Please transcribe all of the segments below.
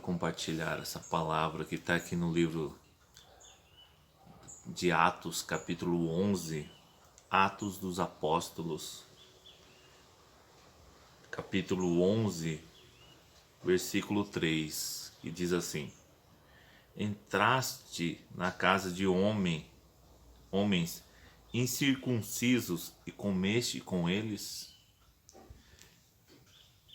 compartilhar essa palavra que está aqui no livro de Atos, capítulo 11, Atos dos Apóstolos, capítulo 11, versículo 3, que diz assim: Entraste na casa de homens incircuncisos e comeste com eles?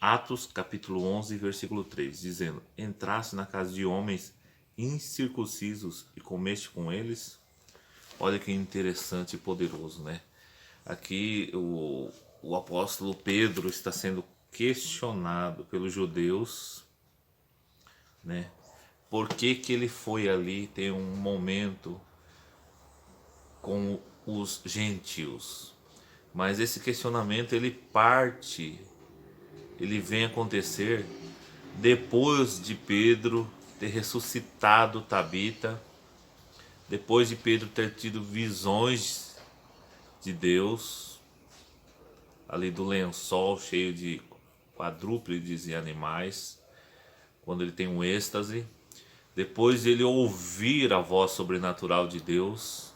Atos capítulo 11, versículo 3, dizendo: Entraste na casa de homens incircuncisos e comeste com eles? Olha que interessante e poderoso, né? Aqui o apóstolo Pedro está sendo questionado pelos judeus, né? Por que que ele foi ali ter um momento com os gentios? Mas esse questionamento ele vem acontecer depois de Pedro ter ressuscitado Tabita, depois de Pedro ter tido visões de Deus, ali do lençol cheio de quadrúpedes e animais, quando ele tem um êxtase, depois de ele ouvir a voz sobrenatural de Deus,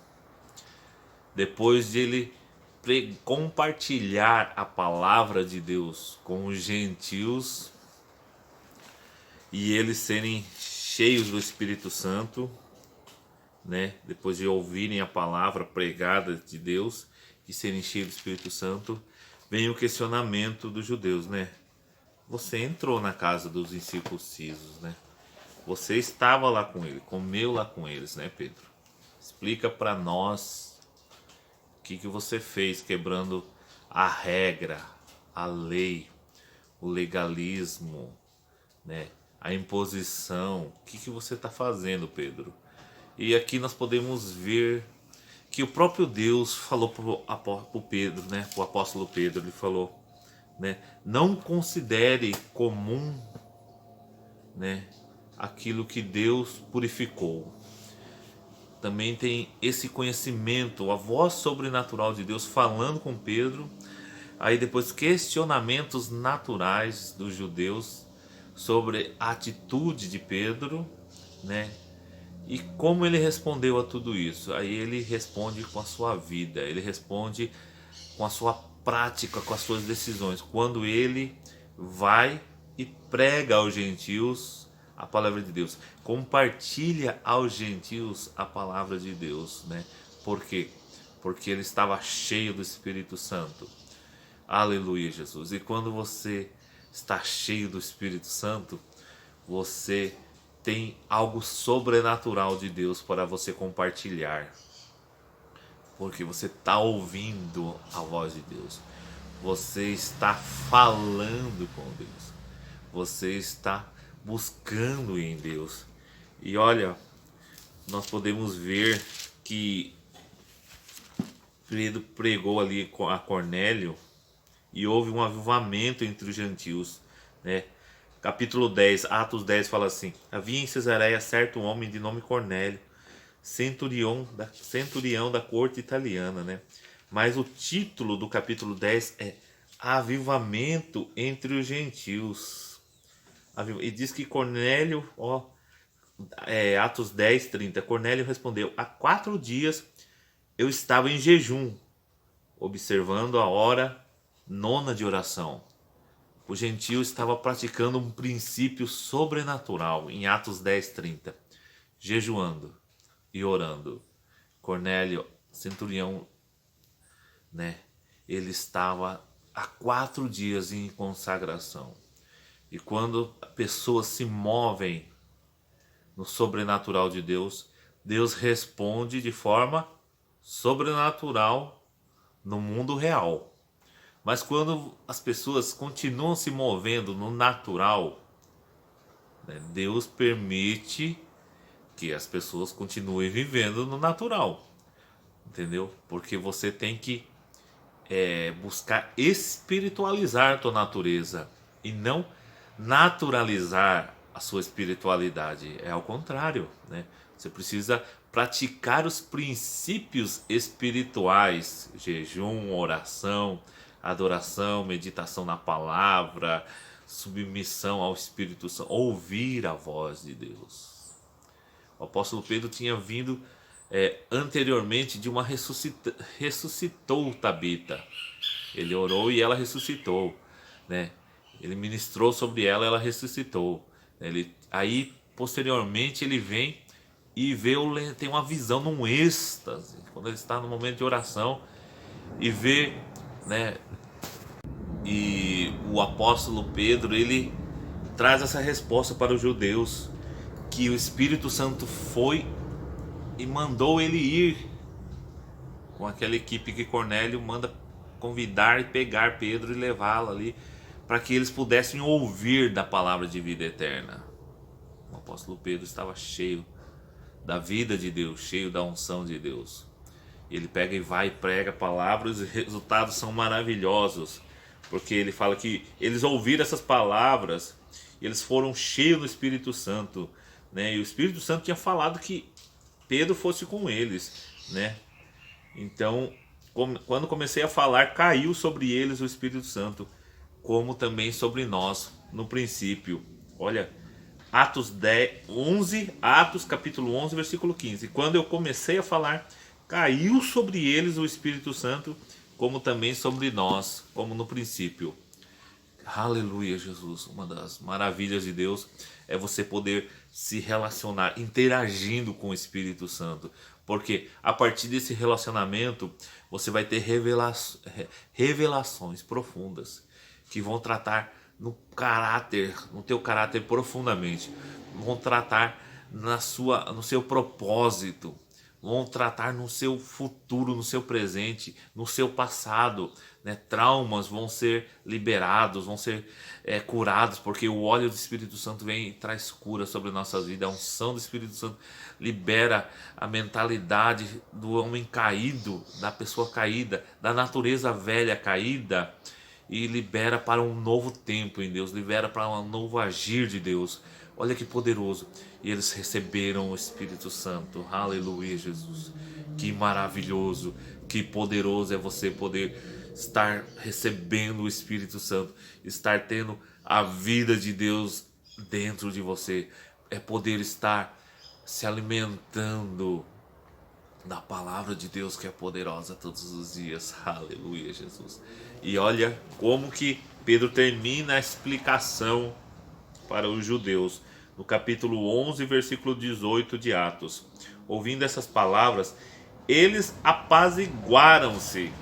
depois de ele compartilhar a palavra de Deus com os gentios e eles serem cheios do Espírito Santo, né? Depois de ouvirem a palavra pregada de Deus e serem cheios do Espírito Santo, vem o questionamento dos judeus, né? Você entrou na casa dos incircuncisos, né? Você estava lá com ele, comeu lá com eles, né, Pedro? Explica para nós o que você fez quebrando a regra, a lei, o legalismo, né? A imposição. O que você está fazendo, Pedro? E aqui nós podemos ver que o próprio Deus falou para o Pedro, né? O apóstolo Pedro, ele falou, né? Não considere comum, né? Aquilo que Deus purificou. Também tem esse conhecimento, a voz sobrenatural de Deus falando com Pedro. Aí depois questionamentos naturais dos judeus sobre a atitude de Pedro, né? E como ele respondeu a tudo isso? Aí ele responde com a sua vida, ele responde com a sua prática, com as suas decisões. Quando ele vai e prega aos gentios a palavra de Deus, compartilha aos gentios a palavra de Deus, né? Por quê? Porque ele estava cheio do Espírito Santo. Aleluia, Jesus. E quando você está cheio do Espírito Santo, você tem algo sobrenatural de Deus para você compartilhar. Porque você está ouvindo a voz de Deus. Você está falando com Deus. Você está buscando em Deus. E olha, nós podemos ver que Pedro pregou ali a Cornélio e houve um avivamento entre os gentios, né? Capítulo 10, Atos 10 fala assim: Havia em Cesareia certo homem de nome Cornélio, centurião da corte italiana, né? Mas o título do capítulo 10 é Avivamento entre os gentios. E diz que Cornélio, Atos 10, 30, Cornélio respondeu: Há 4 dias eu estava em jejum, observando a hora 9ª de oração. O gentio estava praticando um princípio sobrenatural em Atos 10, 30, jejuando e orando. Cornélio, centurião, né? Ele estava há 4 dias em consagração. E quando pessoas se movem no sobrenatural de Deus, Deus responde de forma sobrenatural no mundo real. Mas quando as pessoas continuam se movendo no natural, né, Deus permite que as pessoas continuem vivendo no natural. Entendeu? Porque você tem que buscar espiritualizar a tua natureza e não naturalizar a sua espiritualidade. É ao contrário, né? Você precisa praticar os princípios espirituais: jejum, oração, adoração, meditação na palavra, submissão ao Espírito Santo, ouvir a voz de Deus. O apóstolo Pedro tinha vindo anteriormente de uma ressuscitou Tabita. Ele orou e ela ressuscitou, né? Ele ministrou sobre ela, ela ressuscitou. Aí posteriormente ele vem e tem uma visão num êxtase, quando ele está no momento de oração e vê, né? E o apóstolo Pedro, ele traz essa resposta para os judeus, que o Espírito Santo foi e mandou ele ir com aquela equipe que Cornélio manda convidar e pegar Pedro e levá-lo ali, para que eles pudessem ouvir da palavra de vida eterna. O apóstolo Pedro estava cheio da vida de Deus, cheio da unção de Deus. Ele pega e vai e prega a palavra, e os resultados são maravilhosos, porque ele fala que eles ouviram essas palavras e eles foram cheios do Espírito Santo, né? E o Espírito Santo tinha falado que Pedro fosse com eles, né? Então, quando comecei a falar, caiu sobre eles o Espírito Santo, como também sobre nós no princípio. Olha, Atos capítulo 11, versículo 15. Quando eu comecei a falar, caiu sobre eles o Espírito Santo, como também sobre nós, como no princípio. Aleluia, Jesus. Uma das maravilhas de Deus é você poder se relacionar, interagindo com o Espírito Santo. Porque a partir desse relacionamento, você vai ter revelações profundas que vão tratar no teu caráter profundamente. Vão tratar no seu propósito. Vão tratar no seu futuro, no seu presente, no seu passado, né? Traumas vão ser liberados, vão ser curados, porque o óleo do Espírito Santo vem e traz cura sobre nossas vidas. A unção do Espírito Santo libera a mentalidade do homem caído, da pessoa caída, da natureza velha caída, e libera para um novo tempo em Deus, libera para um novo agir de Deus. Olha que poderoso. E eles receberam o Espírito Santo. Aleluia, Jesus. Que maravilhoso, que poderoso é você poder estar recebendo o Espírito Santo, estar tendo a vida de Deus dentro de você. É poder estar se alimentando da palavra de Deus, que é poderosa todos os dias. Aleluia, Jesus. E olha como que Pedro termina a explicação para os judeus, no capítulo 11, versículo 18 de Atos. Ouvindo essas palavras, eles apaziguaram-se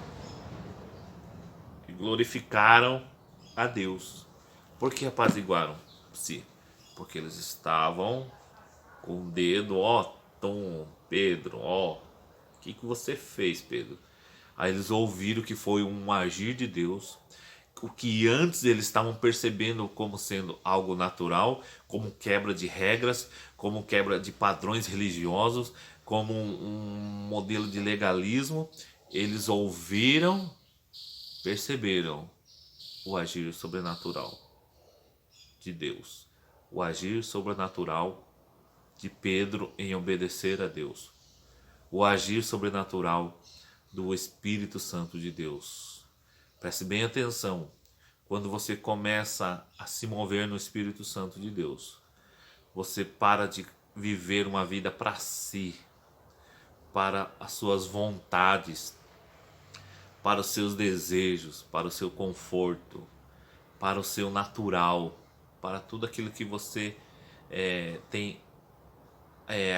e glorificaram a Deus. Por que apaziguaram-se? Porque eles estavam com o dedo, Tom, Pedro, o que você fez, Pedro? Aí eles ouviram que foi um agir de Deus, o que antes eles estavam percebendo como sendo algo natural, como quebra de regras, como quebra de padrões religiosos, como um modelo de legalismo. Eles ouviram, perceberam o agir sobrenatural de Deus, o agir sobrenatural de Pedro em obedecer a Deus, o agir sobrenatural do Espírito Santo de Deus. Preste bem atenção, quando você começa a se mover no Espírito Santo de Deus, você para de viver uma vida para si, para as suas vontades, para os seus desejos, para o seu conforto, para o seu natural, para tudo aquilo que você tem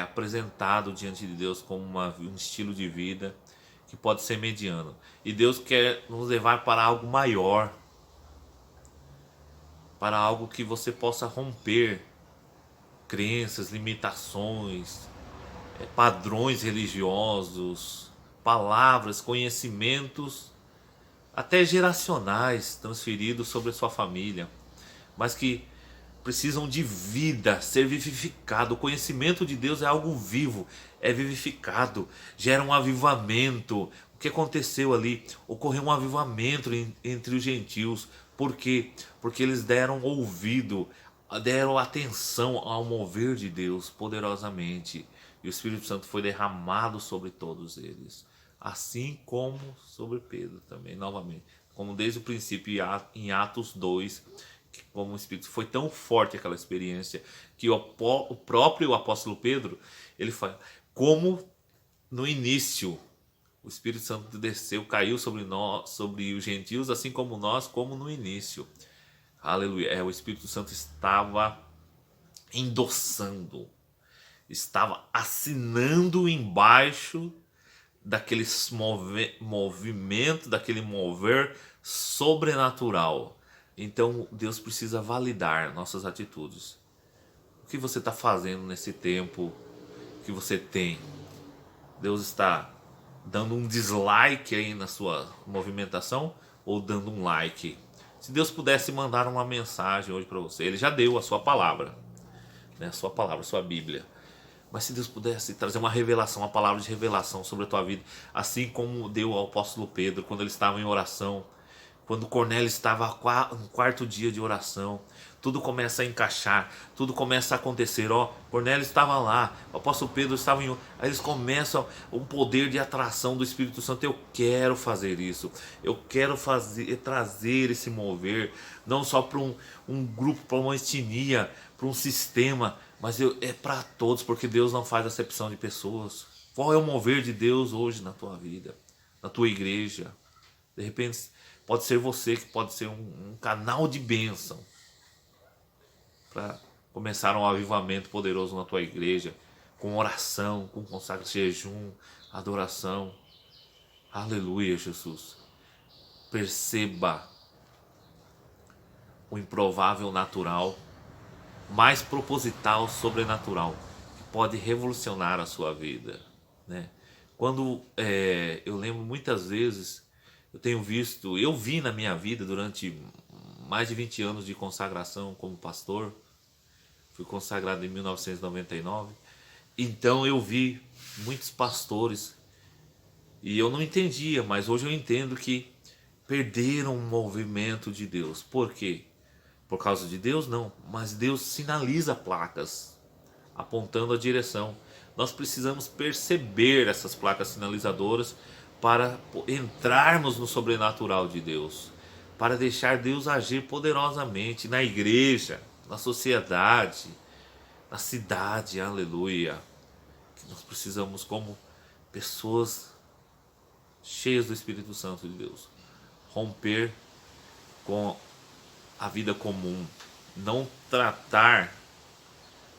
apresentado diante de Deus como um estilo de vida que pode ser mediano. E Deus quer nos levar para algo maior, para algo que você possa romper crenças, limitações, padrões religiosos, palavras, conhecimentos, até geracionais transferidos sobre a sua família, mas que precisam de vida, ser vivificado. O conhecimento de Deus é algo vivo, é vivificado, gera um avivamento. O que aconteceu ali? Ocorreu um avivamento entre os gentios. Por quê? Porque eles deram ouvido, deram atenção ao mover de Deus poderosamente. E o Espírito Santo foi derramado sobre todos eles. Assim como sobre Pedro também, novamente. Como desde o princípio em Atos 2, como o Espírito, foi tão forte aquela experiência que o próprio apóstolo Pedro, ele fala, como no início o Espírito Santo desceu, caiu sobre nós, sobre os gentios, assim como nós, como no início. Aleluia. O Espírito Santo estava endossando, estava assinando embaixo daquele movimento, daquele mover sobrenatural. Então Deus precisa validar nossas atitudes. O que você está fazendo nesse tempo que você tem? Deus está dando um dislike aí na sua movimentação ou dando um like? Se Deus pudesse mandar uma mensagem hoje para você, Ele já deu a sua palavra, né? A sua palavra, a sua Bíblia. Mas se Deus pudesse trazer uma revelação, uma palavra de revelação sobre a tua vida, assim como deu ao apóstolo Pedro quando ele estava em oração, quando Cornélio estava no quarto dia de oração, tudo começa a encaixar, tudo começa a acontecer. Cornélio estava lá, o apóstolo Pedro estava em... Aí eles começam um poder de atração do Espírito Santo. Eu quero fazer isso, eu quero trazer esse mover, não só para um grupo, para uma etnia, para um sistema, mas é para todos, porque Deus não faz acepção de pessoas. Qual é o mover de Deus hoje na tua vida, na tua igreja? De repente pode ser você que pode ser um canal de bênção para começar um avivamento poderoso na tua igreja, com oração, com consagração, jejum, adoração. Aleluia, Jesus. Perceba o improvável natural, mais proposital, sobrenatural, que pode revolucionar a sua vida, né? Quando eu lembro muitas vezes, eu vi na minha vida durante mais de 20 anos de consagração como pastor. Fui consagrado em 1999. Então eu vi muitos pastores e eu não entendia, mas hoje eu entendo que perderam o movimento de Deus. Por quê? Por causa de Deus? Não, mas Deus sinaliza placas apontando a direção. Nós precisamos perceber essas placas sinalizadoras para entrarmos no sobrenatural de Deus, para deixar Deus agir poderosamente na igreja, na sociedade, na cidade. Aleluia. Nós precisamos, como pessoas cheias do Espírito Santo de Deus, romper com a vida comum, não tratar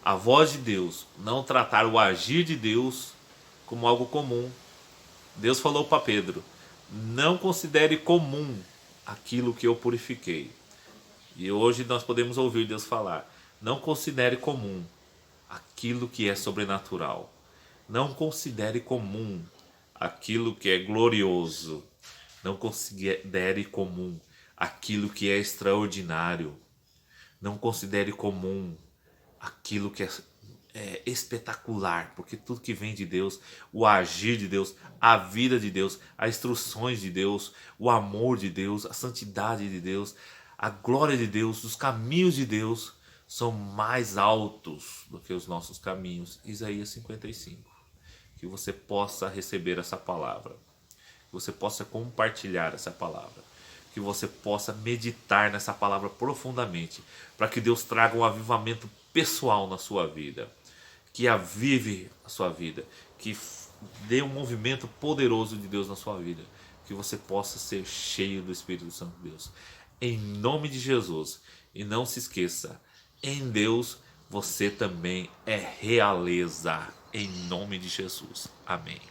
a voz de Deus, não tratar o agir de Deus como algo comum. Deus falou para Pedro: não considere comum aquilo que eu purifiquei. E hoje nós podemos ouvir Deus falar: não considere comum aquilo que é sobrenatural. Não considere comum aquilo que é glorioso. Não considere comum aquilo que é extraordinário. Não considere comum aquilo que é espetacular, porque tudo que vem de Deus, o agir de Deus, a vida de Deus, as instruções de Deus, o amor de Deus, a santidade de Deus, a glória de Deus, os caminhos de Deus são mais altos do que os nossos caminhos. Isaías 55. Que você possa receber essa palavra, que você possa compartilhar essa palavra, que você possa meditar nessa palavra profundamente, para que Deus traga um avivamento pessoal na sua vida, que avive a sua vida, que dê um movimento poderoso de Deus na sua vida, que você possa ser cheio do Espírito Santo de Deus, em nome de Jesus. E não se esqueça, em Deus você também é realeza, em nome de Jesus. Amém.